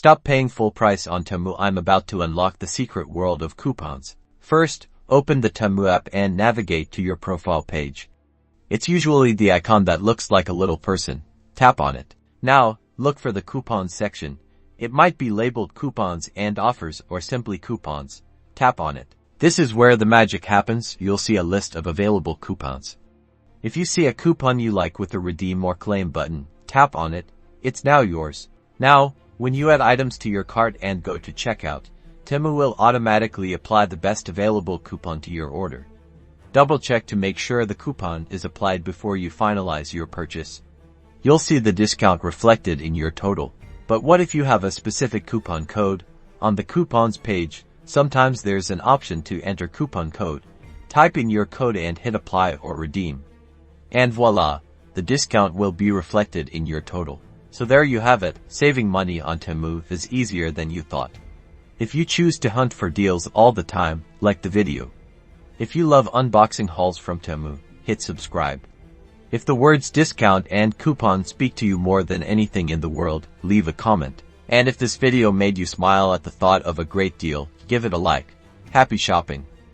Stop paying full price on TEMU. I'm about to unlock the secret world of coupons. First, open the TEMU app and navigate to your profile page. It's usually the icon that looks like a little person. Tap on it. Now, look for the coupons section. It might be labeled coupons and offers or simply coupons. Tap on it. This is where the magic happens. You'll see a list of available coupons. If you see a coupon you like with a redeem or claim button, tap on it. It's now yours. Now, when you add items to your cart and go to checkout, TEMU will automatically apply the best available coupon to your order. Double check to make sure the coupon is applied before you finalize your purchase. You'll see the discount reflected in your total. But what if you have a specific coupon code? On the coupons page, sometimes there's an option to enter coupon code. Type in your code and hit apply or redeem. And voila, the discount will be reflected in your total. So there you have it, saving money on TEMU is easier than you thought. If you choose to hunt for deals all the time, like the video. If you love unboxing hauls from TEMU, hit subscribe. If the words discount and coupon speak to you more than anything in the world, leave a comment. And if this video made you smile at the thought of a great deal, give it a like. Happy shopping!